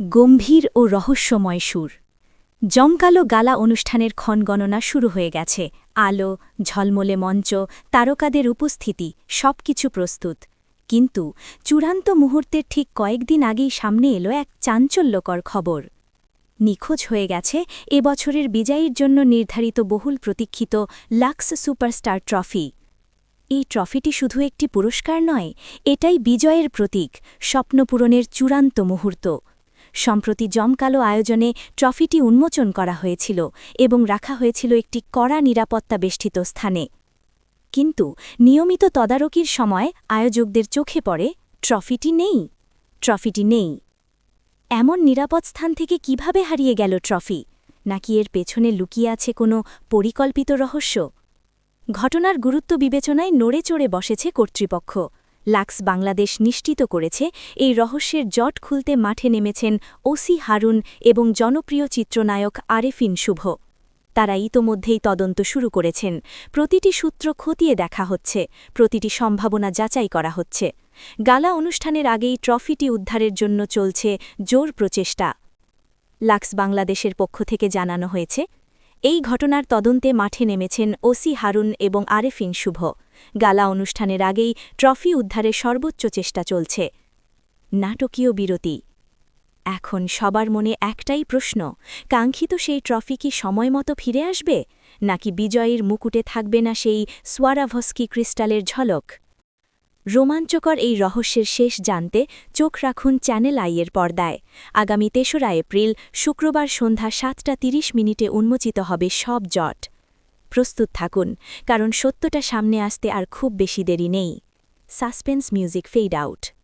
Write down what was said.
গম্ভীর ও রহস্যময় সুর। জমকালো গালা অনুষ্ঠানের ক্ষণগণনা শুরু হয়ে গেছে। আলো, ঝলমলে মঞ্চ, তারকাদের উপস্থিতি সবকিছু প্রস্তুত। কিন্তু চূড়ান্ত মুহূর্তের ঠিক কয়েকদিন আগেই সামনে এলো এক চাঞ্চল্যকর খবর। নিখোঁজ হয়ে গেছে এবছরের বিজয়ীর জন্য নির্ধারিত বহুল প্রতীক্ষিত লাক্স সুপারস্টার ট্রফি। এই ট্রফিটি শুধু একটি পুরস্কার নয়, এটাই বিজয়ের প্রতীক, স্বপ্নপূরণের চূড়ান্ত মুহূর্ত। সম্প্রতি জমকালো আয়োজনে ট্রফিটি উন্মোচন করা হয়েছিল এবং রাখা হয়েছিল একটি কড়া নিরাপত্তা বেষ্টিত স্থানে। কিন্তু নিয়মিত তদারকির সময় আয়োজকদের চোখে পড়ে ট্রফিটি নেই। এমন নিরাপদ স্থান থেকে কিভাবে হারিয়ে গেল ট্রফি? নাকি এর পেছনে লুকিয়ে আছে কোনো পরিকল্পিত রহস্য? ঘটনার গুরুত্ব বিবেচনায় নড়ে চড়ে বসেছে কর্তৃপক্ষ। লাক্স বাংলাদেশ নিশ্চিত করেছে এই রহস্যের জট খুলতে মাঠে নেমেছেন ওসি হারুন এবং জনপ্রিয় চিত্রনায়ক আরেফিন শুভ। তারা ইতোমধ্যেই তদন্ত শুরু করেছেন। প্রতিটি সূত্র খতিয়ে দেখা হচ্ছে, প্রতিটি সম্ভাবনা যাচাই করা হচ্ছে। গালা অনুষ্ঠানের আগেই ট্রফিটি উদ্ধারের জন্য চলছে জোর প্রচেষ্টা। লাক্স বাংলাদেশের পক্ষ থেকে জানানো হয়েছে, এই ঘটনার তদন্তে মাঠে নেমেছেন ওসি হারুন এবং আরেফিন শুভ। গালা অনুষ্ঠানের আগেই ট্রফি উদ্ধারের সর্বোচ্চ চেষ্টা চলছে। নাটকীয় বিরতি। এখন সবার মনে একটাই প্রশ্ন, কাঙ্ক্ষিত সেই ট্রফি কি সময়মতো ফিরে আসবে, নাকি বিজয়ীর মুকুটে থাকবে না সেই সোয়ারাভস্কি ক্রিস্টালের ঝলক? রোমাঞ্চকর এই রহস্যের শেষ জানতে চোখ রাখুন চ্যানেল আইয়ের পর্দায়। আগামী ৩রা এপ্রিল শুক্রবার সন্ধ্যা ৭টা ৩০ উন্মোচিত হবে সব জট। প্রস্তুত থাকুন, কারণ সত্যটা সামনে আসতে আর খুব বেশি দেরি নেই। Suspense music fade out.